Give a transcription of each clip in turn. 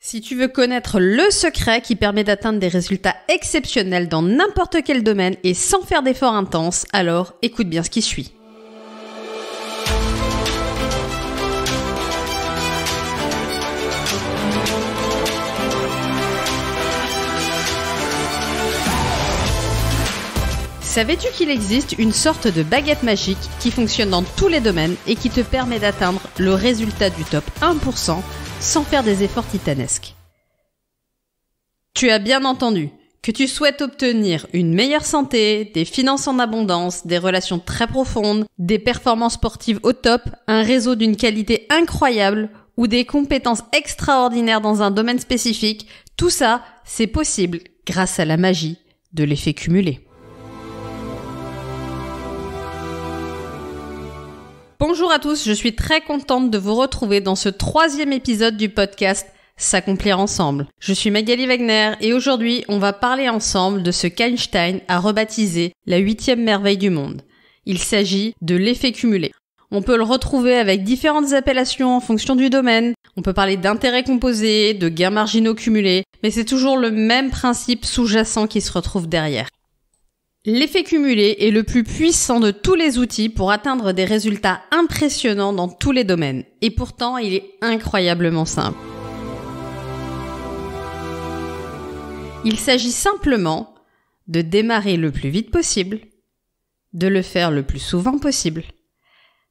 Si tu veux connaître le secret qui permet d'atteindre des résultats exceptionnels dans n'importe quel domaine et sans faire d'efforts intenses, alors écoute bien ce qui suit. Savais-tu qu'il existe une sorte de baguette magique qui fonctionne dans tous les domaines et qui te permet d'atteindre le résultat du top 1% sans faire des efforts titanesques? Tu as bien entendu. Que tu souhaites obtenir une meilleure santé, des finances en abondance, des relations très profondes, des performances sportives au top, un réseau d'une qualité incroyable ou des compétences extraordinaires dans un domaine spécifique, tout ça, c'est possible grâce à la magie de l'effet cumulé. Bonjour à tous, je suis très contente de vous retrouver dans ce 3e épisode du podcast S'accomplir ensemble. Je suis Magali Wagner et aujourd'hui on va parler ensemble de ce qu'Einstein a rebaptisé la 8e merveille du monde. Il s'agit de l'effet cumulé. On peut le retrouver avec différentes appellations en fonction du domaine. On peut parler d'intérêts composés, de gains marginaux cumulés, mais c'est toujours le même principe sous-jacent qui se retrouve derrière. L'effet cumulé est le plus puissant de tous les outils pour atteindre des résultats impressionnants dans tous les domaines. Et pourtant, il est incroyablement simple. Il s'agit simplement de démarrer le plus vite possible, de le faire le plus souvent possible,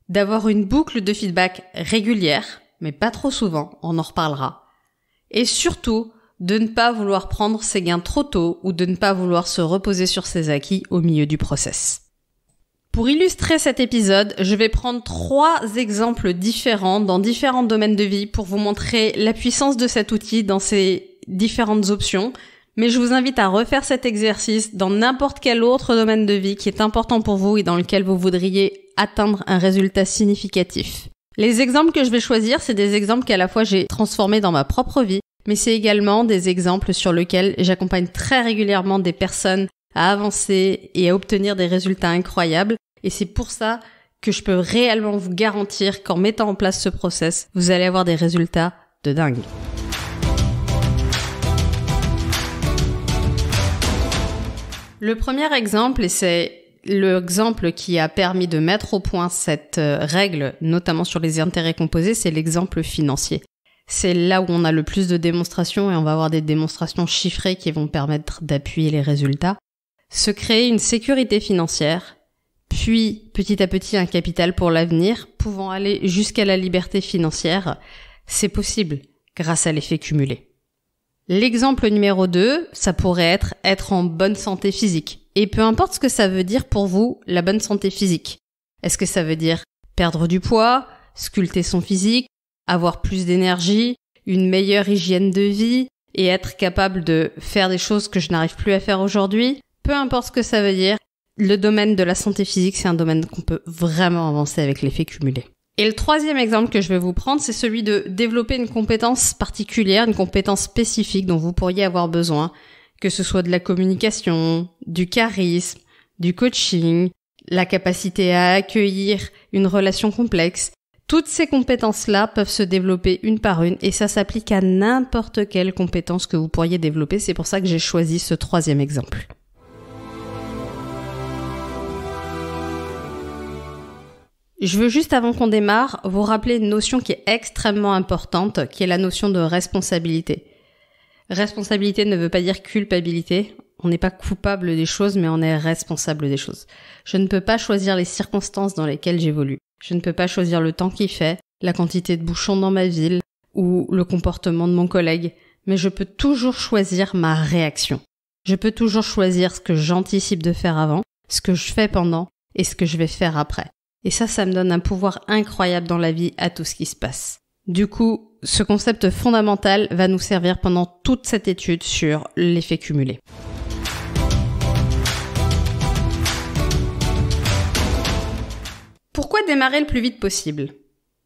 d'avoir une boucle de feedback régulière, mais pas trop souvent, on en reparlera, et surtout de ne pas vouloir prendre ses gains trop tôt ou de ne pas vouloir se reposer sur ses acquis au milieu du process. Pour illustrer cet épisode, je vais prendre 3 exemples différents dans différents domaines de vie pour vous montrer la puissance de cet outil dans ses différentes options, mais je vous invite à refaire cet exercice dans n'importe quel autre domaine de vie qui est important pour vous et dans lequel vous voudriez atteindre un résultat significatif. Les exemples que je vais choisir, c'est des exemples qu'à la fois j'ai transformés dans ma propre vie, mais c'est également des exemples sur lesquels j'accompagne très régulièrement des personnes à avancer et à obtenir des résultats incroyables. Et c'est pour ça que je peux réellement vous garantir qu'en mettant en place ce process, vous allez avoir des résultats de dingue. Le premier exemple, et c'est l'exemple qui a permis de mettre au point cette règle, notamment sur les intérêts composés, c'est l'exemple financier. C'est là où on a le plus de démonstrations et on va avoir des démonstrations chiffrées qui vont permettre d'appuyer les résultats. Se créer une sécurité financière, puis petit à petit un capital pour l'avenir, pouvant aller jusqu'à la liberté financière, c'est possible grâce à l'effet cumulé. L'exemple numéro 2, ça pourrait être en bonne santé physique. Et peu importe ce que ça veut dire pour vous, la bonne santé physique. Est-ce que ça veut dire perdre du poids, sculpter son physique, avoir plus d'énergie, une meilleure hygiène de vie et être capable de faire des choses que je n'arrive plus à faire aujourd'hui? Peu importe ce que ça veut dire, le domaine de la santé physique, c'est un domaine qu'on peut vraiment avancer avec l'effet cumulé. Et le 3e exemple que je vais vous prendre, c'est celui de développer une compétence particulière, une compétence spécifique dont vous pourriez avoir besoin, que ce soit de la communication, du charisme, du coaching, la capacité à accueillir une relation complexe. Toutes ces compétences-là peuvent se développer une par une et ça s'applique à n'importe quelle compétence que vous pourriez développer. C'est pour ça que j'ai choisi ce 3e exemple. Je veux juste avant qu'on démarre vous rappeler une notion qui est extrêmement importante, qui est la notion de responsabilité. Responsabilité ne veut pas dire culpabilité. On n'est pas coupable des choses, mais on est responsable des choses. Je ne peux pas choisir les circonstances dans lesquelles j'évolue. Je ne peux pas choisir le temps qu'il fait, la quantité de bouchons dans ma ville ou le comportement de mon collègue, mais je peux toujours choisir ma réaction. Je peux toujours choisir ce que j'anticipe de faire avant, ce que je fais pendant et ce que je vais faire après. Et ça me donne un pouvoir incroyable dans la vie à tout ce qui se passe. Du coup, ce concept fondamental va nous servir pendant toute cette étude sur l'effet cumulé. Pourquoi démarrer le plus vite possible?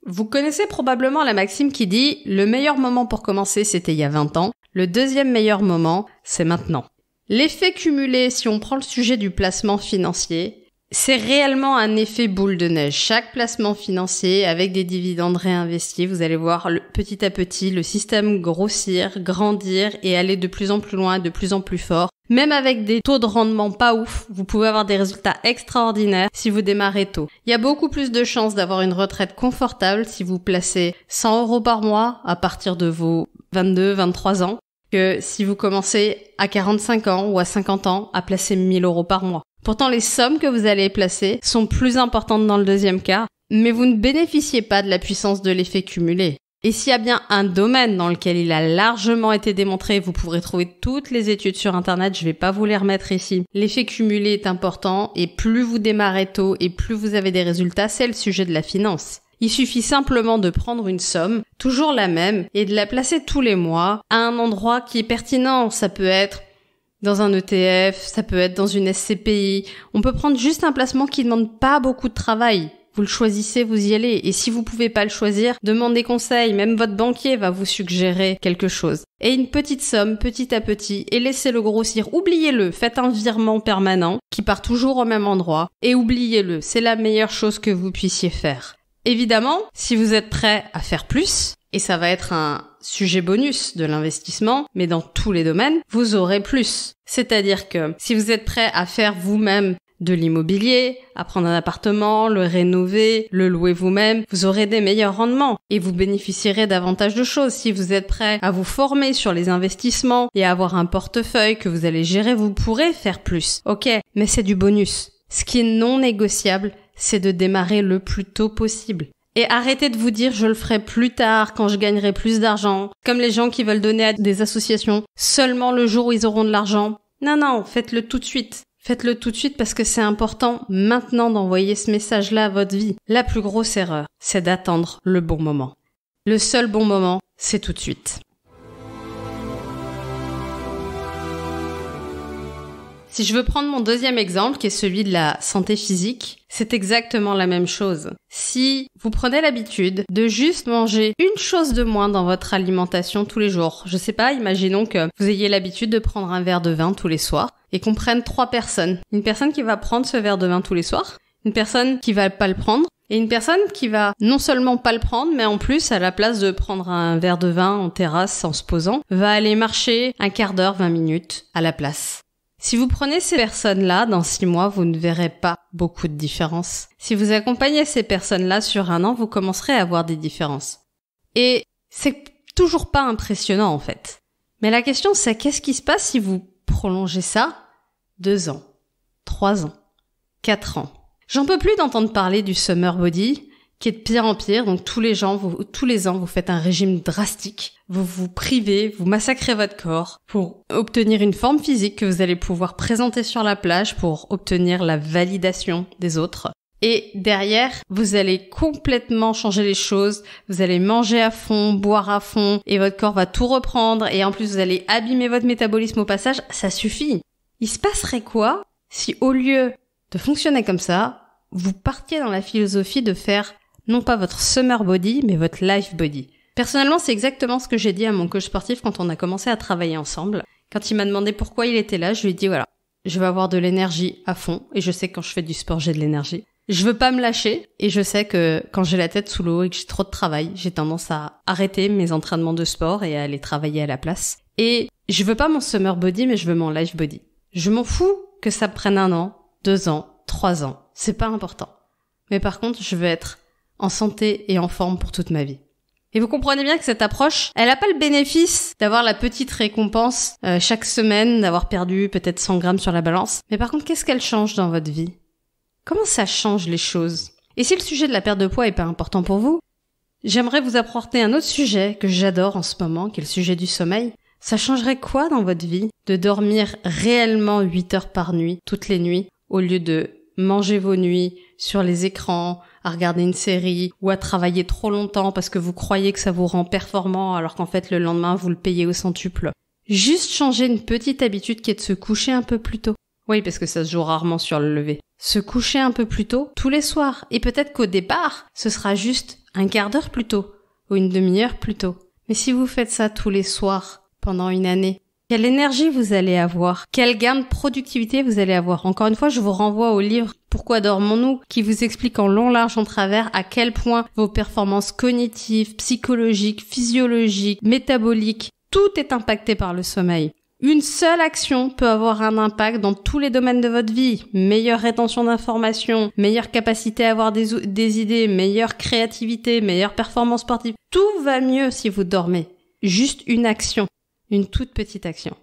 Vous connaissez probablement la maxime qui dit « Le meilleur moment pour commencer, c'était il y a 20 ans. Le 2e meilleur moment, c'est maintenant. » L'effet cumulé, si on prend le sujet du placement financier, c'est réellement un effet boule de neige. Chaque placement financier avec des dividendes réinvestis, vous allez voir petit à petit le système grossir, grandir et aller de plus en plus loin, de plus en plus fort. Même avec des taux de rendement pas ouf, vous pouvez avoir des résultats extraordinaires si vous démarrez tôt. Il y a beaucoup plus de chances d'avoir une retraite confortable si vous placez 100 € par mois à partir de vos 22, 23 ans que si vous commencez à 45 ans ou à 50 ans à placer 1000 € par mois. Pourtant, les sommes que vous allez placer sont plus importantes dans le deuxième cas, mais vous ne bénéficiez pas de la puissance de l'effet cumulé. Et s'il y a bien un domaine dans lequel il a largement été démontré, vous pourrez trouver toutes les études sur Internet, je vais pas vous les remettre ici. L'effet cumulé est important et plus vous démarrez tôt et plus vous avez des résultats, c'est le sujet de la finance. Il suffit simplement de prendre une somme, toujours la même, et de la placer tous les mois à un endroit qui est pertinent. Ça peut être dans un ETF, ça peut être dans une SCPI. On peut prendre juste un placement qui ne demande pas beaucoup de travail. Vous le choisissez, vous y allez. Et si vous pouvez pas le choisir, demandez conseil. Même votre banquier va vous suggérer quelque chose. Et une petite somme, petit à petit, et laissez-le grossir. Oubliez-le. Faites un virement permanent qui part toujours au même endroit. Et oubliez-le. C'est la meilleure chose que vous puissiez faire. Évidemment, si vous êtes prêt à faire plus, et ça va être un sujet bonus de l'investissement, mais dans tous les domaines, vous aurez plus. C'est-à-dire que si vous êtes prêt à faire vous-même de l'immobilier, à prendre un appartement, le rénover, le louer vous-même, vous aurez des meilleurs rendements et vous bénéficierez davantage de choses. Si vous êtes prêt à vous former sur les investissements et à avoir un portefeuille que vous allez gérer, vous pourrez faire plus. Ok, mais c'est du bonus. Ce qui est non négociable, c'est de démarrer le plus tôt possible. Et arrêtez de vous dire je le ferai plus tard quand je gagnerai plus d'argent, comme les gens qui veulent donner à des associations seulement le jour où ils auront de l'argent. Non, faites-le tout de suite. Faites-le tout de suite parce que c'est important maintenant d'envoyer ce message-là à votre vie. La plus grosse erreur, c'est d'attendre le bon moment. Le seul bon moment, c'est tout de suite. Si je veux prendre mon deuxième exemple, qui est celui de la santé physique, c'est exactement la même chose. Si vous prenez l'habitude de juste manger une chose de moins dans votre alimentation tous les jours, je sais pas, imaginons que vous ayez l'habitude de prendre un verre de vin tous les soirs, et qu'on prenne 3 personnes. Une personne qui va prendre ce verre de vin tous les soirs, une personne qui va pas le prendre, et une personne qui va non seulement pas le prendre, mais en plus, à la place de prendre un verre de vin en terrasse en se posant, va aller marcher un quart d'heure, 20 minutes à la place. Si vous prenez ces personnes-là, dans 6 mois, vous ne verrez pas beaucoup de différence. Si vous accompagnez ces personnes-là sur 1 an, vous commencerez à avoir des différences. Et c'est toujours pas impressionnant, en fait. Mais la question, c'est qu'est-ce qui se passe si vous prolongez ça 2 ans, 3 ans, 4 ans. J'en peux plus d'entendre parler du summer body, qui est de pire en pire. Donc tous les ans, vous faites un régime drastique. Vous vous privez, vous massacrez votre corps pour obtenir une forme physique que vous allez pouvoir présenter sur la plage pour obtenir la validation des autres. Et derrière, vous allez complètement changer les choses, vous allez manger à fond, boire à fond, et votre corps va tout reprendre, et en plus vous allez abîmer votre métabolisme au passage, ça suffit. Il se passerait quoi si au lieu de fonctionner comme ça, vous partiez dans la philosophie de faire non pas votre summer body, mais votre life body. Personnellement, c'est exactement ce que j'ai dit à mon coach sportif quand on a commencé à travailler ensemble. Quand il m'a demandé pourquoi il était là, je lui ai dit voilà, je vais avoir de l'énergie à fond, et je sais que quand je fais du sport, j'ai de l'énergie. Je veux pas me lâcher, et je sais que quand j'ai la tête sous l'eau et que j'ai trop de travail, j'ai tendance à arrêter mes entraînements de sport et à aller travailler à la place. Et je veux pas mon summer body, mais je veux mon life body. Je m'en fous que ça prenne 1 an, 2 ans, 3 ans. C'est pas important. Mais par contre, je veux être en santé et en forme pour toute ma vie. Et vous comprenez bien que cette approche, elle a pas le bénéfice d'avoir la petite récompense chaque semaine, d'avoir perdu peut-être 100 grammes sur la balance. Mais par contre, qu'est-ce qu'elle change dans votre vie? Comment ça change les choses? Et si le sujet de la perte de poids est pas important pour vous, j'aimerais vous apporter un autre sujet que j'adore en ce moment, qui est le sujet du sommeil. Ça changerait quoi dans votre vie de dormir réellement 8 heures par nuit, toutes les nuits, au lieu de manger vos nuits sur les écrans, à regarder une série ou à travailler trop longtemps parce que vous croyez que ça vous rend performant alors qu'en fait le lendemain vous le payez au centuple. Juste changer une petite habitude qui est de se coucher un peu plus tôt. Oui, parce que ça se joue rarement sur le lever. Se coucher un peu plus tôt tous les soirs. Et peut-être qu'au départ, ce sera juste un quart d'heure plus tôt ou une demi-heure plus tôt. Mais si vous faites ça tous les soirs pendant une année, quelle énergie vous allez avoir? Quel gain de productivité vous allez avoir? Encore une fois, je vous renvoie au livre « Pourquoi dormons-nous, qui vous explique en long, large, en travers à quel point vos performances cognitives, psychologiques, physiologiques, métaboliques, tout est impacté par le sommeil. Une seule action peut avoir un impact dans tous les domaines de votre vie. Meilleure rétention d'informations, meilleure capacité à avoir des idées, meilleure créativité, meilleure performance sportive. Tout va mieux si vous dormez. Juste une action. Une toute petite action.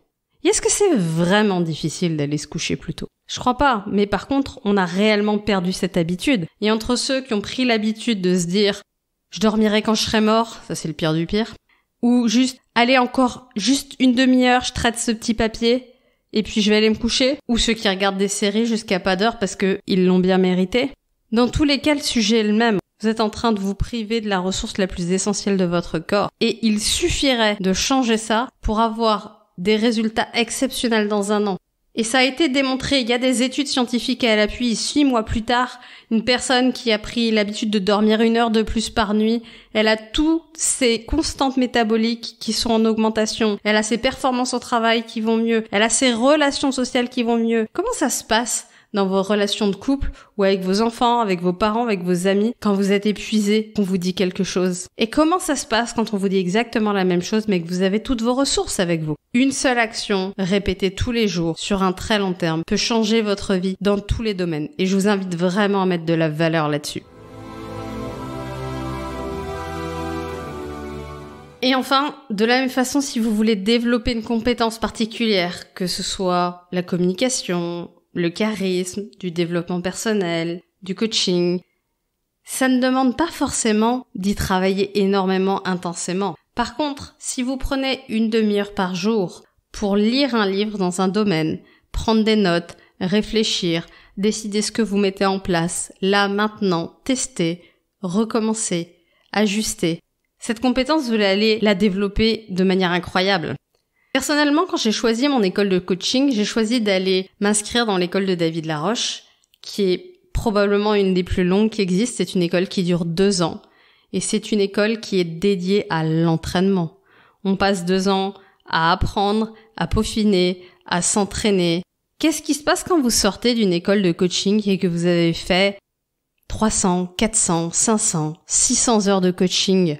Et est-ce que c'est vraiment difficile d'aller se coucher plus tôt ? Je crois pas, mais par contre, on a réellement perdu cette habitude. Et entre ceux qui ont pris l'habitude de se dire « je dormirai quand je serai mort », ça c'est le pire du pire, ou juste « allez encore juste une demi-heure, je traite ce petit papier et puis je vais aller me coucher », ou ceux qui regardent des séries jusqu'à pas d'heure parce que ils l'ont bien mérité. Dans tous les cas, le sujet est le même. Vous êtes en train de vous priver de la ressource la plus essentielle de votre corps. Et il suffirait de changer ça pour avoir des résultats exceptionnels dans un an. Et ça a été démontré, il y a des études scientifiques à l'appui. 6 mois plus tard, une personne qui a pris l'habitude de dormir 1 heure de plus par nuit, elle a toutes ses constantes métaboliques qui sont en augmentation, elle a ses performances au travail qui vont mieux, elle a ses relations sociales qui vont mieux. Comment ça se passe dans vos relations de couple ou avec vos enfants, avec vos parents, avec vos amis, quand vous êtes épuisé, qu'on vous dit quelque chose? Et comment ça se passe quand on vous dit exactement la même chose mais que vous avez toutes vos ressources avec vous? Une seule action, répétée tous les jours, sur un très long terme, peut changer votre vie dans tous les domaines. Et je vous invite vraiment à mettre de la valeur là-dessus. Et enfin, de la même façon, si vous voulez développer une compétence particulière, que ce soit la communication, le charisme, du développement personnel, du coaching, ça ne demande pas forcément d'y travailler énormément intensément. Par contre, si vous prenez 1 demi-heure par jour pour lire un livre dans un domaine, prendre des notes, réfléchir, décider ce que vous mettez en place, là, maintenant, tester, recommencer, ajuster, cette compétence, vous allez la développer de manière incroyable. Personnellement, quand j'ai choisi mon école de coaching, j'ai choisi d'aller m'inscrire dans l'école de David Laroche, qui est probablement une des plus longues qui existent. C'est une école qui dure 2 ans. Et c'est une école qui est dédiée à l'entraînement. On passe 2 ans à apprendre, à peaufiner, à s'entraîner. Qu'est-ce qui se passe quand vous sortez d'une école de coaching et que vous avez fait 300, 400, 500, 600 heures de coaching ?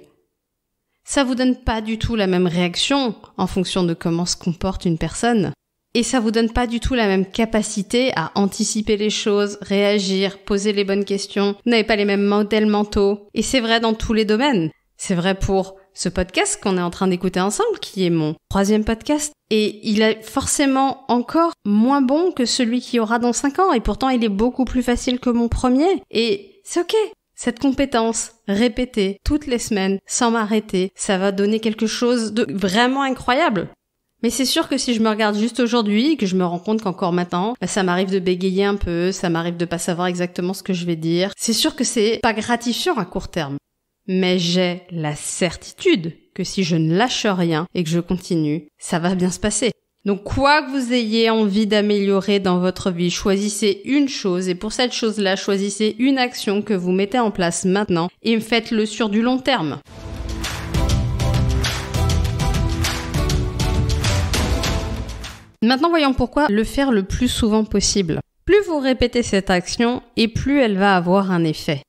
Ça vous donne pas du tout la même réaction en fonction de comment se comporte une personne. Et ça vous donne pas du tout la même capacité à anticiper les choses, réagir, poser les bonnes questions. Vous n'avez pas les mêmes modèles mentaux. Et c'est vrai dans tous les domaines. C'est vrai pour ce podcast qu'on est en train d'écouter ensemble, qui est mon 3e podcast. Et il est forcément encore moins bon que celui qui aura dans 5 ans. Et pourtant, il est beaucoup plus facile que mon premier. Et c'est ok. Cette compétence, répétée toutes les semaines, sans m'arrêter, ça va donner quelque chose de vraiment incroyable. Mais c'est sûr que si je me regarde juste aujourd'hui et que je me rends compte qu'encore maintenant, ça m'arrive de bégayer un peu, ça m'arrive de pas savoir exactement ce que je vais dire, c'est sûr que c'est pas gratifiant à court terme. Mais j'ai la certitude que si je ne lâche rien et que je continue, ça va bien se passer. Donc quoi que vous ayez envie d'améliorer dans votre vie, choisissez une chose et pour cette chose-là, choisissez une action que vous mettez en place maintenant et faites-le sur du long terme. Maintenant, voyons pourquoi le faire le plus souvent possible. Plus vous répétez cette action et plus elle va avoir un effet.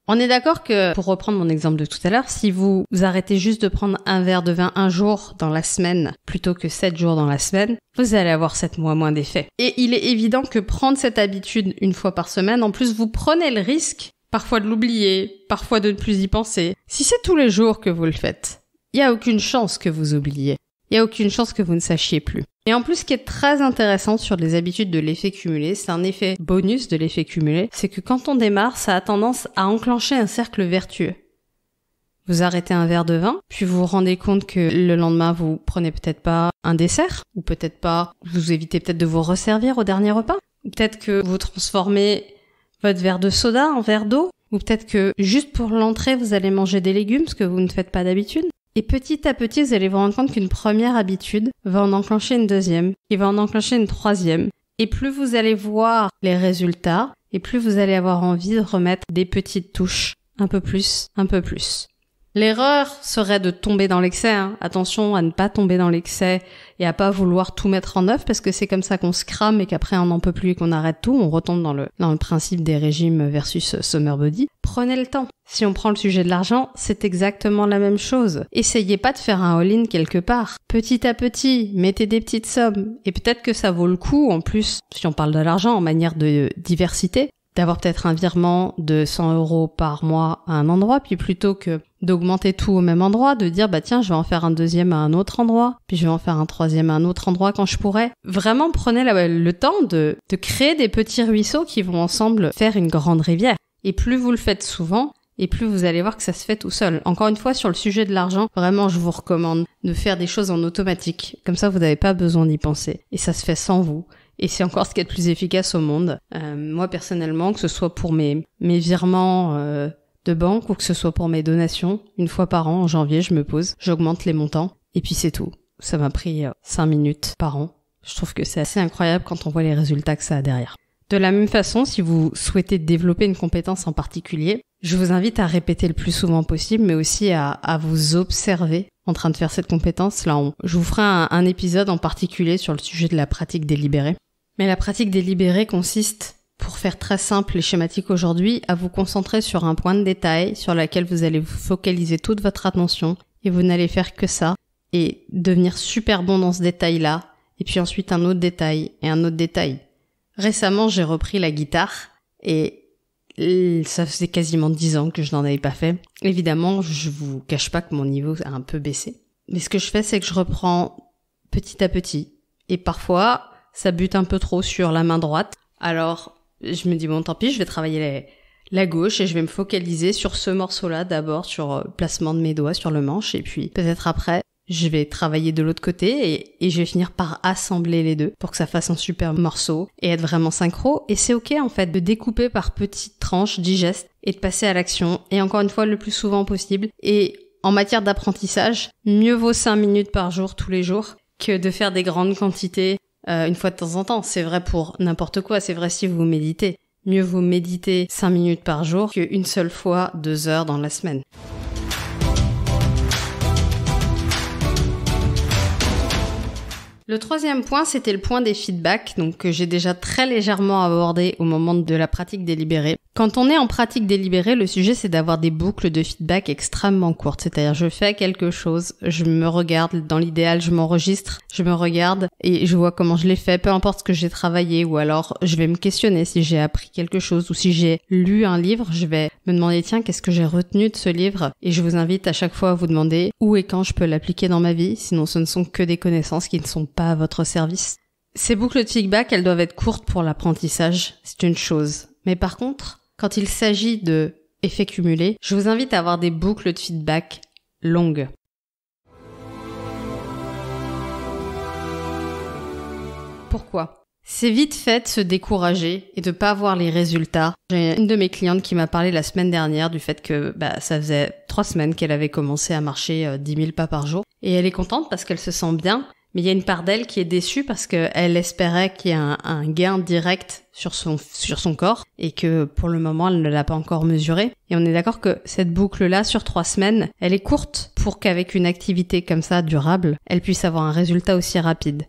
On est d'accord que, pour reprendre mon exemple de tout à l'heure, si vous arrêtez juste de prendre un verre de vin un jour dans la semaine plutôt que 7 jours dans la semaine, vous allez avoir 7 mois moins d'effet. Et il est évident que prendre cette habitude 1 fois par semaine, en plus vous prenez le risque parfois de l'oublier, parfois de ne plus y penser. Si c'est tous les jours que vous le faites, il n'y a aucune chance que vous oubliez. Il n'y a aucune chance que vous ne sachiez plus. Et en plus, ce qui est très intéressant sur les habitudes de l'effet cumulé, c'est un effet bonus de l'effet cumulé, c'est que quand on démarre, ça a tendance à enclencher un cercle vertueux. Vous arrêtez un verre de vin, puis vous vous rendez compte que le lendemain, vous prenez peut-être pas un dessert, ou peut-être pas, vous évitez peut-être de vous resservir au dernier repas, ou peut-être que vous transformez votre verre de soda en verre d'eau, ou peut-être que juste pour l'entrée, vous allez manger des légumes, ce que vous ne faites pas d'habitude. Et petit à petit, vous allez vous rendre compte qu'une première habitude va en enclencher une deuxième, qui va en enclencher une troisième. Et plus vous allez voir les résultats, et plus vous allez avoir envie de remettre des petites touches, un peu plus, un peu plus. L'erreur serait de tomber dans l'excès, hein. Attention à ne pas tomber dans l'excès et à pas vouloir tout mettre en œuvre parce que c'est comme ça qu'on se crame et qu'après on n'en peut plus et qu'on arrête tout. On retombe dans le principe des régimes versus summer body. Prenez le temps. Si on prend le sujet de l'argent, c'est exactement la même chose. Essayez pas de faire un all-in quelque part. Petit à petit, mettez des petites sommes et peut-être que ça vaut le coup, en plus, si on parle de l'argent en manière de diversité, d'avoir peut-être un virement de 100 € par mois à un endroit, puis plutôt que d'augmenter tout au même endroit, de dire tiens, je vais en faire un deuxième à un autre endroit, puis je vais en faire un troisième à un autre endroit quand je pourrai. Vraiment prenez le temps de créer des petits ruisseaux qui vont ensemble faire une grande rivière. Et plus vous le faites souvent, et plus vous allez voir que ça se fait tout seul. Encore une fois, sur le sujet de l'argent, vraiment je vous recommande de faire des choses en automatique. Comme ça, vous n'avez pas besoin d'y penser. Et ça se fait sans vous. Et c'est encore ce qui est le plus efficace au monde. Moi, personnellement, que ce soit pour mes virements de banque ou que ce soit pour mes donations, une fois par an, en janvier, je me pose, j'augmente les montants, et puis c'est tout. Ça m'a pris 5 minutes par an. Je trouve que c'est assez incroyable quand on voit les résultats que ça a derrière. De la même façon, si vous souhaitez développer une compétence en particulier, je vous invite à répéter le plus souvent possible, mais aussi à vous observer en train de faire cette compétence. Là, je vous ferai un épisode en particulier sur le sujet de la pratique délibérée. Mais la pratique délibérée consiste, pour faire très simple et schématique aujourd'hui, à vous concentrer sur un point de détail sur lequel vous allez vous focaliser toute votre attention et vous n'allez faire que ça et devenir super bon dans ce détail-là et puis ensuite un autre détail et un autre détail. Récemment, j'ai repris la guitare et ça faisait quasiment 10 ans que je n'en avais pas fait. Évidemment, je vous cache pas que mon niveau a un peu baissé. Mais ce que je fais, c'est que je reprends petit à petit. Et parfois, ça bute un peu trop sur la main droite. Alors, je me dis tant pis, je vais travailler la gauche et je vais me focaliser sur ce morceau-là d'abord, sur le placement de mes doigts sur le manche. Et puis, peut-être après, je vais travailler de l'autre côté et je vais finir par assembler les deux pour que ça fasse un super morceau et être vraiment synchro. Et c'est ok en fait de découper par petites tranches digestes et de passer à l'action. Et encore une fois, le plus souvent possible. Et en matière d'apprentissage, mieux vaut 5 minutes par jour tous les jours que de faire des grandes quantités une fois de temps en temps. C'est vrai pour n'importe quoi, c'est vrai si vous méditez. Mieux vaut méditer 5 minutes par jour qu'une seule fois 2 heures dans la semaine. Le troisième point, c'était le point des feedbacks, donc que j'ai déjà très légèrement abordé au moment de la pratique délibérée. Quand on est en pratique délibérée, le sujet c'est d'avoir des boucles de feedback extrêmement courtes. C'est-à-dire je fais quelque chose, je me regarde, dans l'idéal je m'enregistre, je me regarde et je vois comment je l'ai fait, peu importe ce que j'ai travaillé, ou alors je vais me questionner si j'ai appris quelque chose ou si j'ai lu un livre, je vais me demander tiens qu'est-ce que j'ai retenu de ce livre, et je vous invite à chaque fois à vous demander où et quand je peux l'appliquer dans ma vie, sinon ce ne sont que des connaissances qui ne sont pas à votre service. Ces boucles de feedback, elles doivent être courtes pour l'apprentissage, c'est une chose. Mais par contre, quand il s'agit de effets cumulés, je vous invite à avoir des boucles de feedback longues. Pourquoi ? C'est vite fait de se décourager et de pas avoir les résultats. J'ai une de mes clientes qui m'a parlé la semaine dernière du fait que ça faisait 3 semaines qu'elle avait commencé à marcher 10 000 pas par jour. Et elle est contente parce qu'elle se sent bien. Mais il y a une part d'elle qui est déçue parce qu'elle espérait qu'il y ait un gain direct sur son corps et que pour le moment elle ne l'a pas encore mesuré. Et on est d'accord que cette boucle-là sur 3 semaines, elle est courte pour qu'avec une activité comme ça durable, elle puisse avoir un résultat aussi rapide.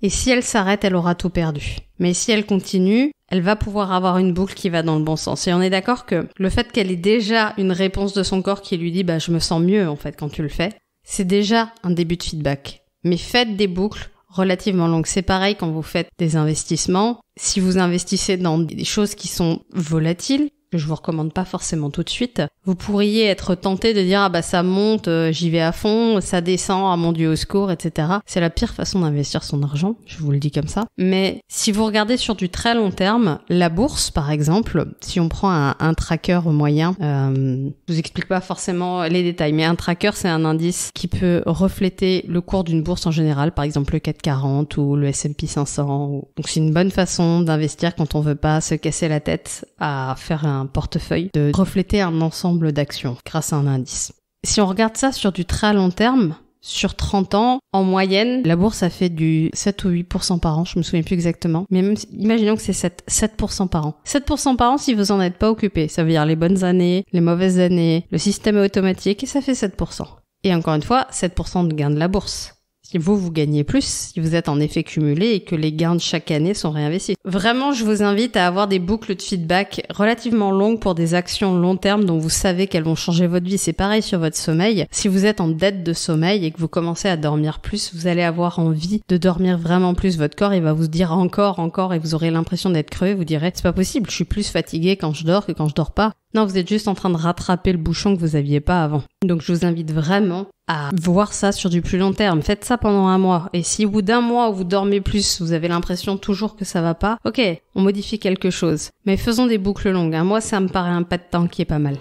Et si elle s'arrête, elle aura tout perdu. Mais si elle continue, elle va pouvoir avoir une boucle qui va dans le bon sens. Et on est d'accord que le fait qu'elle ait déjà une réponse de son corps qui lui dit je me sens mieux en fait quand tu le fais, c'est déjà un début de feedback. Mais faites des boucles relativement longues. C'est pareil quand vous faites des investissements. Si vous investissez dans des choses qui sont volatiles, que je vous recommande pas forcément tout de suite, vous pourriez être tenté de dire ça monte, j'y vais à fond, ça descend, ah mon Dieu au secours, etc. C'est la pire façon d'investir son argent, je vous le dis comme ça. Mais si vous regardez sur du très long terme, la bourse par exemple, si on prend un tracker moyen, je vous explique pas forcément les détails, mais un tracker c'est un indice qui peut refléter le cours d'une bourse en général, par exemple le CAC 40 ou le S&P 500. Donc c'est une bonne façon d'investir quand on veut pas se casser la tête à faire un portefeuille, de refléter un ensemble d'actions grâce à un indice. Si on regarde ça sur du très long terme, sur 30 ans, en moyenne, la bourse a fait du 7 ou 8% par an, je me souviens plus exactement. Mais même, imaginons que c'est 7% par an. 7% par an si vous en êtes pas occupé. Ça veut dire les bonnes années, les mauvaises années, le système est automatique et ça fait 7%. Et encore une fois, 7% de gain de la bourse. Si vous gagnez plus, si vous êtes en effet cumulé et que les gains de chaque année sont réinvestis. Vraiment, je vous invite à avoir des boucles de feedback relativement longues pour des actions long terme dont vous savez qu'elles vont changer votre vie. C'est pareil sur votre sommeil. Si vous êtes en dette de sommeil et que vous commencez à dormir plus, vous allez avoir envie de dormir vraiment plus. Votre corps, il va vous dire encore et vous aurez l'impression d'être crevé. Vous direz, c'est pas possible, je suis plus fatigué quand je dors que quand je dors pas. Non, vous êtes juste en train de rattraper le bouchon que vous aviez pas avant. Donc je vous invite vraiment à voir ça sur du plus long terme. Faites ça pendant 1 mois. Et si au bout d'1 mois où vous dormez plus, vous avez l'impression toujours que ça va pas, ok, on modifie quelque chose. Mais faisons des boucles longues. 1 mois, ça me paraît un pas de temps qui est pas mal.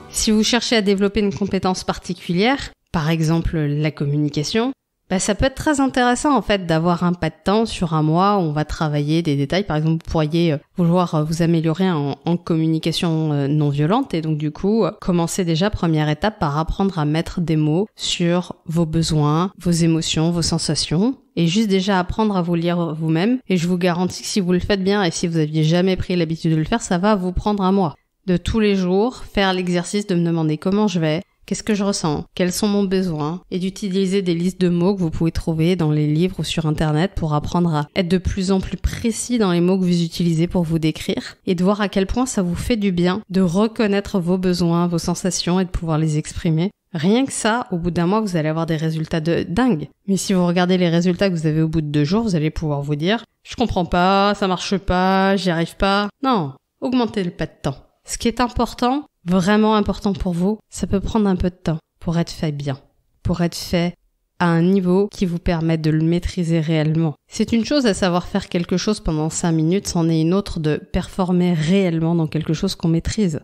Si vous cherchez à développer une compétence particulière, par exemple la communication, ça peut être très intéressant en fait d'avoir un pas de temps sur 1 mois où on va travailler des détails. Par exemple, vous pourriez vouloir vous améliorer en communication non violente et donc du coup, commencez déjà première étape par apprendre à mettre des mots sur vos besoins, vos émotions, vos sensations et juste déjà apprendre à vous lire vous-même. Et je vous garantis que si vous le faites bien et si vous aviez jamais pris l'habitude de le faire, ça va vous prendre 1 mois. De tous les jours, faire l'exercice de me demander comment je vais, qu'est-ce que je ressens, quels sont mes besoins, et d'utiliser des listes de mots que vous pouvez trouver dans les livres ou sur internet pour apprendre à être de plus en plus précis dans les mots que vous utilisez pour vous décrire, et de voir à quel point ça vous fait du bien de reconnaître vos besoins, vos sensations et de pouvoir les exprimer. Rien que ça, au bout d'1 mois, vous allez avoir des résultats de dingue. Mais si vous regardez les résultats que vous avez au bout de 2 jours, vous allez pouvoir vous dire « Je comprends pas, ça marche pas, j'y arrive pas ». Non, augmentez le pas de temps. Ce qui est important, vraiment important pour vous, ça peut prendre un peu de temps pour être fait bien, pour être fait à un niveau qui vous permet de le maîtriser réellement. C'est une chose à savoir faire quelque chose pendant 5 minutes, c'en est une autre de performer réellement dans quelque chose qu'on maîtrise.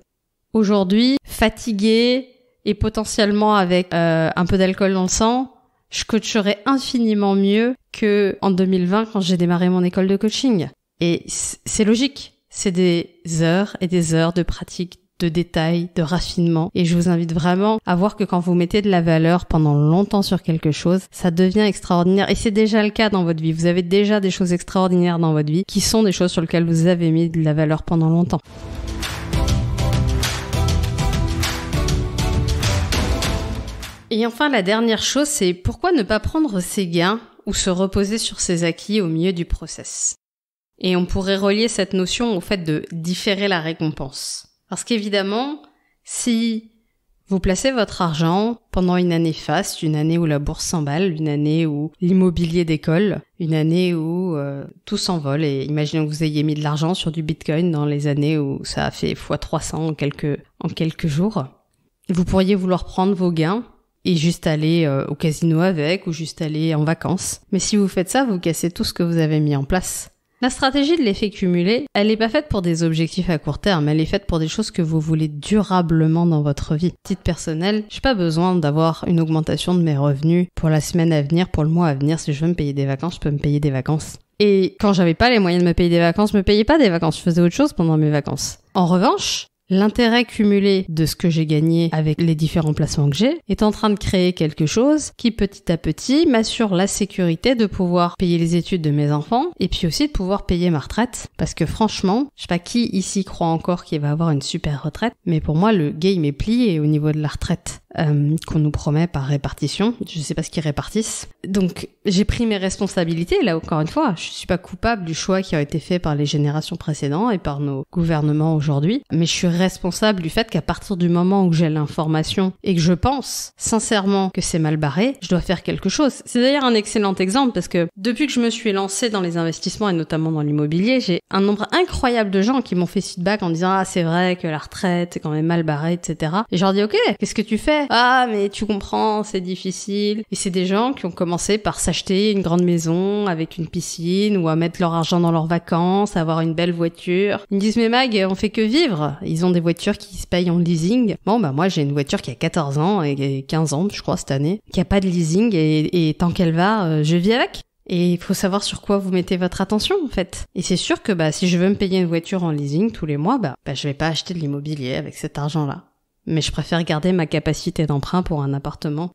Aujourd'hui, fatigué et potentiellement avec un peu d'alcool dans le sang, je coacherais infiniment mieux que en 2020 quand j'ai démarré mon école de coaching. Et c'est logique. C'est des heures et des heures de pratique, de détails, de raffinement. Et je vous invite vraiment à voir que quand vous mettez de la valeur pendant longtemps sur quelque chose, ça devient extraordinaire. Et c'est déjà le cas dans votre vie. Vous avez déjà des choses extraordinaires dans votre vie qui sont des choses sur lesquelles vous avez mis de la valeur pendant longtemps. Et enfin, la dernière chose, c'est pourquoi ne pas prendre ses gains ou se reposer sur ses acquis au milieu du process. Et on pourrait relier cette notion au fait de différer la récompense. Parce qu'évidemment, si vous placez votre argent pendant une année faste, une année où la bourse s'emballe, une année où l'immobilier décolle, une année où tout s'envole, et imaginons que vous ayez mis de l'argent sur du Bitcoin dans les années où ça a fait x300 en quelques jours, vous pourriez vouloir prendre vos gains et juste aller au casino avec ou juste aller en vacances. Mais si vous faites ça, vous cassez tout ce que vous avez mis en place. La stratégie de l'effet cumulé, elle n'est pas faite pour des objectifs à court terme, elle est faite pour des choses que vous voulez durablement dans votre vie. Titre personnel, j'ai pas besoin d'avoir une augmentation de mes revenus pour la semaine à venir, pour le mois à venir. Si je veux me payer des vacances, je peux me payer des vacances. Et quand j'avais pas les moyens de me payer des vacances, je me payais pas des vacances, je faisais autre chose pendant mes vacances. En revanche, l'intérêt cumulé de ce que j'ai gagné avec les différents placements que j'ai est en train de créer quelque chose qui petit à petit m'assure la sécurité de pouvoir payer les études de mes enfants et puis aussi de pouvoir payer ma retraite. Parce que franchement, je sais pas qui ici croit encore qu'il va avoir une super retraite, mais pour moi le game est plié au niveau de la retraite qu'on nous promet par répartition. Je sais pas ce qu'ils répartissent. Donc j'ai pris mes responsabilités, là encore une fois, je suis pas coupable du choix qui a été fait par les générations précédentes et par nos gouvernements aujourd'hui, mais je suis responsable du fait qu'à partir du moment où j'ai l'information et que je pense sincèrement que c'est mal barré, je dois faire quelque chose. C'est d'ailleurs un excellent exemple parce que depuis que je me suis lancée dans les investissements et notamment dans l'immobilier, j'ai un nombre incroyable de gens qui m'ont fait feedback en disant « Ah, c'est vrai que la retraite, c'est quand même mal barré, etc. » Et je leur dis « Ok, qu'est-ce que tu fais ? Ah, mais tu comprends, c'est difficile. » Et c'est des gens qui ont commencé par s'acheter une grande maison avec une piscine ou à mettre leur argent dans leurs vacances, avoir une belle voiture. Ils me disent « Mais Mag, on fait que vivre. » Ils ont des voitures qui se payent en leasing. Bon, bah moi j'ai une voiture qui a 14 ans et 15 ans, je crois, cette année, qui a pas de leasing et tant qu'elle va, je vis avec. Et il faut savoir sur quoi vous mettez votre attention, en fait. Et c'est sûr que si je veux me payer une voiture en leasing tous les mois, je vais pas acheter de l'immobilier avec cet argent-là. mais je préfère garder ma capacité d'emprunt pour un appartement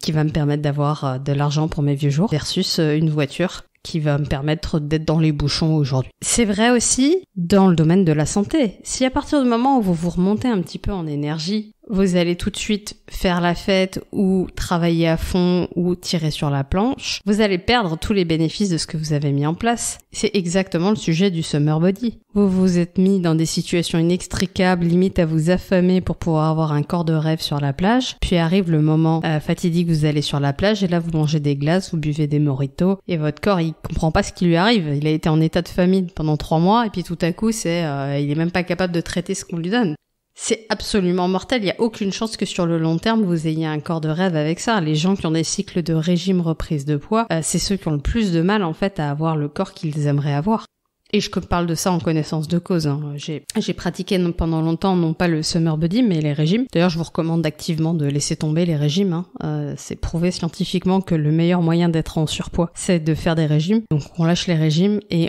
qui va me permettre d'avoir de l'argent pour mes vieux jours versus une voiture qui va me permettre d'être dans les bouchons aujourd'hui. C'est vrai aussi dans le domaine de la santé. Si à partir du moment où vous vous remontez un petit peu en énergie, vous allez tout de suite faire la fête ou travailler à fond ou tirer sur la planche, vous allez perdre tous les bénéfices de ce que vous avez mis en place. C'est exactement le sujet du summer body. Vous vous êtes mis dans des situations inextricables, limite à vous affamer pour pouvoir avoir un corps de rêve sur la plage, puis arrive le moment fatidique, vous allez sur la plage et là vous mangez des glaces, vous buvez des mojitos et votre corps il comprend pas ce qui lui arrive. Il a été en état de famine pendant 3 mois et puis tout à coup il est même pas capable de traiter ce qu'on lui donne. C'est absolument mortel, il n'y a aucune chance que sur le long terme vous ayez un corps de rêve avec ça. Les gens qui ont des cycles de régime reprise de poids, c'est ceux qui ont le plus de mal en fait à avoir le corps qu'ils aimeraient avoir. Et je parle de ça en connaissance de cause. J'ai pratiqué pendant longtemps non pas le summer body mais les régimes. D'ailleurs je vous recommande activement de laisser tomber les régimes. C'est prouvé scientifiquement que le meilleur moyen d'être en surpoids c'est de faire des régimes. Donc on lâche les régimes et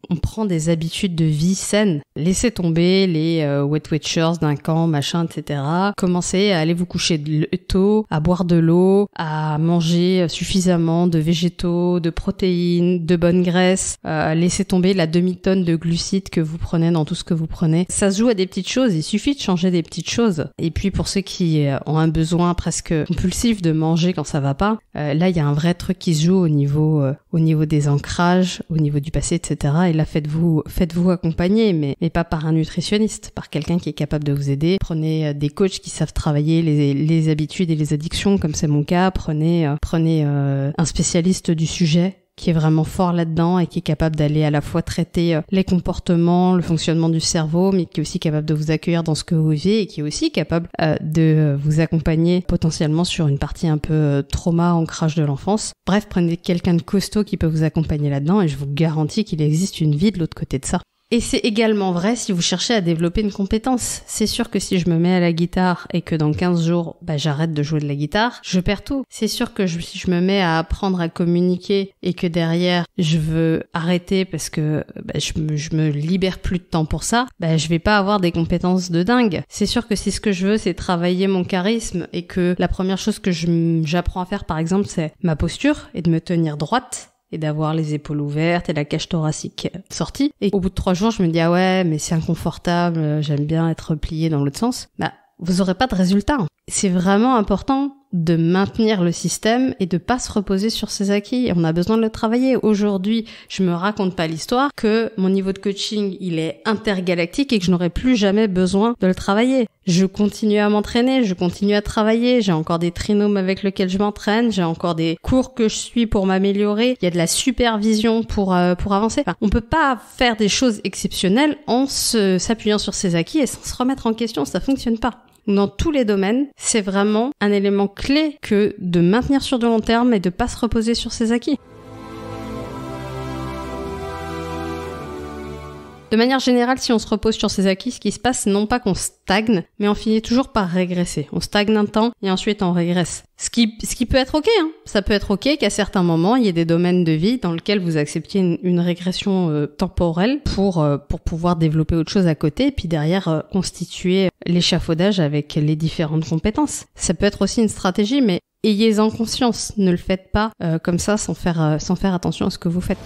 on prend des habitudes de vie saines. Laissez tomber les Weight Watchers d'un camp, machin, etc. Commencez à aller vous coucher tôt, à boire de l'eau, à manger suffisamment de végétaux, de protéines, de bonnes graisses. Laissez tomber la demi-tonne de glucides que vous prenez dans tout ce que vous prenez. Ça se joue à des petites choses, il suffit de changer des petites choses. Et puis pour ceux qui ont un besoin presque compulsif de manger quand ça va pas, là il y a un vrai truc qui se joue au niveau des ancrages, au niveau du passé, etc. Et là, faites-vous accompagner, mais pas par un nutritionniste, par quelqu'un qui est capable de vous aider. Prenez des coachs qui savent travailler les habitudes et les addictions, comme c'est mon cas. Prenez un spécialiste du sujet qui est vraiment fort là-dedans et qui est capable d'aller à la fois traiter les comportements, le fonctionnement du cerveau, mais qui est aussi capable de vous accueillir dans ce que vous vivez et qui est aussi capable de vous accompagner potentiellement sur une partie un peu trauma, ancrage de l'enfance. Bref, prenez quelqu'un de costaud qui peut vous accompagner là-dedans et je vous garantis qu'il existe une vie de l'autre côté de ça. Et c'est également vrai si vous cherchez à développer une compétence. C'est sûr que si je me mets à la guitare et que dans 15 jours, j'arrête de jouer de la guitare, je perds tout. C'est sûr que si je me mets à apprendre à communiquer et que derrière, je veux arrêter parce que je me libère plus de temps pour ça, je vais pas avoir des compétences de dingue. C'est sûr que si ce que je veux, c'est travailler mon charisme et que la première chose que j'apprends à faire, par exemple, c'est ma posture et de me tenir droite, et d'avoir les épaules ouvertes et la cage thoracique sortie. Et au bout de 3 jours, je me dis, ah ouais, mais c'est inconfortable, j'aime bien être pliée dans l'autre sens. Vous aurez pas de résultat. C'est vraiment important de maintenir le système et de pas se reposer sur ses acquis. On a besoin de le travailler. Aujourd'hui, je me raconte pas l'histoire que mon niveau de coaching, il est intergalactique et que je n'aurai plus jamais besoin de le travailler. Je continue à m'entraîner, je continue à travailler, j'ai encore des trinômes avec lesquels je m'entraîne, j'ai encore des cours que je suis pour m'améliorer, il y a de la supervision pour avancer. On peut pas faire des choses exceptionnelles en s'appuyant sur ses acquis et sans se remettre en question, ça fonctionne pas. Dans tous les domaines, c'est vraiment un élément clé que de maintenir sur de long terme et de pas se reposer sur ses acquis. De manière générale, si on se repose sur ses acquis, ce qui se passe, c'est non pas qu'on stagne, mais on finit toujours par régresser. On stagne un temps et ensuite on régresse. Ce qui peut être ok, hein. Ça peut être ok qu'à certains moments, il y ait des domaines de vie dans lesquels vous acceptiez une régression temporelle pour pouvoir développer autre chose à côté et puis derrière constituer l'échafaudage avec les différentes compétences. Ça peut être aussi une stratégie, mais ayez-en conscience. Ne le faites pas comme ça sans faire attention à ce que vous faites.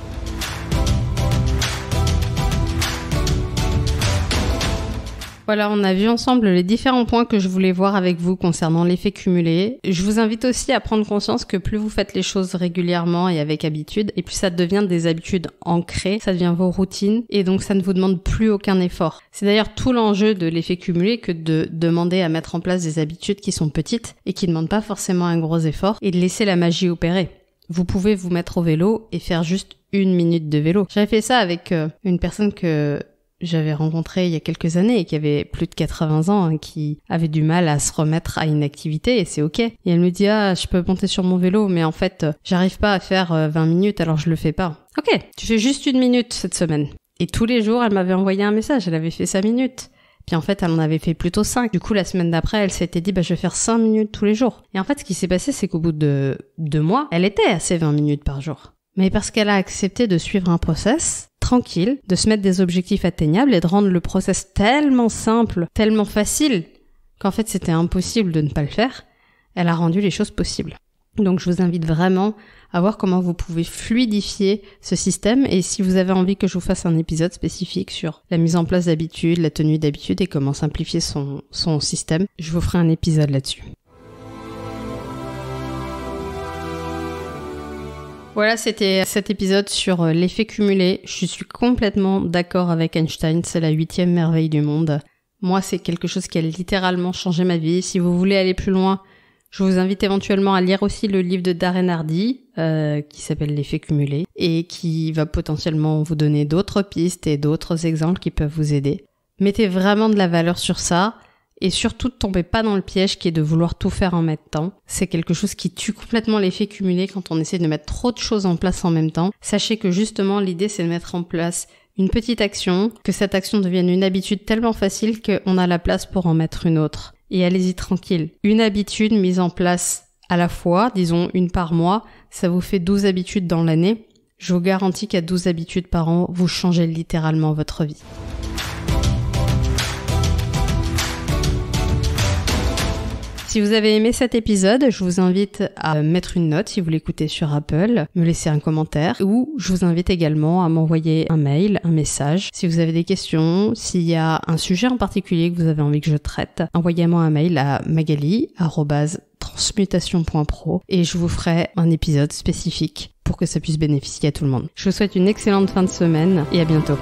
Voilà, on a vu ensemble les différents points que je voulais voir avec vous concernant l'effet cumulé. Je vous invite aussi à prendre conscience que plus vous faites les choses régulièrement et avec habitude, et plus ça devient des habitudes ancrées, ça devient vos routines, et donc ça ne vous demande plus aucun effort. C'est d'ailleurs tout l'enjeu de l'effet cumulé que de demander à mettre en place des habitudes qui sont petites et qui ne demandent pas forcément un gros effort, et de laisser la magie opérer. Vous pouvez vous mettre au vélo et faire juste 1 minute de vélo. J'avais fait ça avec une personne que j'avais rencontré il y a quelques années et qui avait plus de 80 ans, qui avait du mal à se remettre à une activité et c'est ok. Et elle me dit, je peux monter sur mon vélo, mais en fait, j'arrive pas à faire 20 minutes, alors je le fais pas. Ok, tu fais juste 1 minute cette semaine. Et tous les jours, elle m'avait envoyé un message, elle avait fait 5 minutes. Puis en fait, elle en avait fait plutôt 5. Du coup, la semaine d'après, elle s'était dit, je vais faire 5 minutes tous les jours. Et en fait, ce qui s'est passé, c'est qu'au bout de 2 mois, elle était à ses 20 minutes par jour. Mais parce qu'elle a accepté de suivre un process tranquille, de se mettre des objectifs atteignables et de rendre le process tellement simple, tellement facile, qu'en fait c'était impossible de ne pas le faire, elle a rendu les choses possibles. Donc je vous invite vraiment à voir comment vous pouvez fluidifier ce système, et si vous avez envie que je vous fasse un épisode spécifique sur la mise en place d'habitudes, la tenue d'habitudes et comment simplifier son système, je vous ferai un épisode là-dessus. Voilà, c'était cet épisode sur l'effet cumulé. Je suis complètement d'accord avec Einstein, c'est la 8e merveille du monde. Moi, c'est quelque chose qui a littéralement changé ma vie. Si vous voulez aller plus loin, je vous invite éventuellement à lire aussi le livre de Darren Hardy, qui s'appelle L'effet cumulé, et qui va potentiellement vous donner d'autres pistes et d'autres exemples qui peuvent vous aider. Mettez vraiment de la valeur sur ça. Et surtout, ne tombez pas dans le piège qui est de vouloir tout faire en même temps. C'est quelque chose qui tue complètement l'effet cumulé quand on essaie de mettre trop de choses en place en même temps. Sachez que justement, l'idée, c'est de mettre en place une petite action, que cette action devienne une habitude tellement facile qu'on a la place pour en mettre une autre. Et allez-y tranquille. Une habitude mise en place à la fois, disons une par mois, ça vous fait 12 habitudes dans l'année. Je vous garantis qu'à 12 habitudes par an, vous changez littéralement votre vie. Si vous avez aimé cet épisode, je vous invite à mettre une note si vous l'écoutez sur Apple, me laisser un commentaire, ou je vous invite également à m'envoyer un mail, un message. Si vous avez des questions, s'il y a un sujet en particulier que vous avez envie que je traite, envoyez-moi un mail à magali@transmutation.pro et je vous ferai un épisode spécifique pour que ça puisse bénéficier à tout le monde. Je vous souhaite une excellente fin de semaine et à bientôt.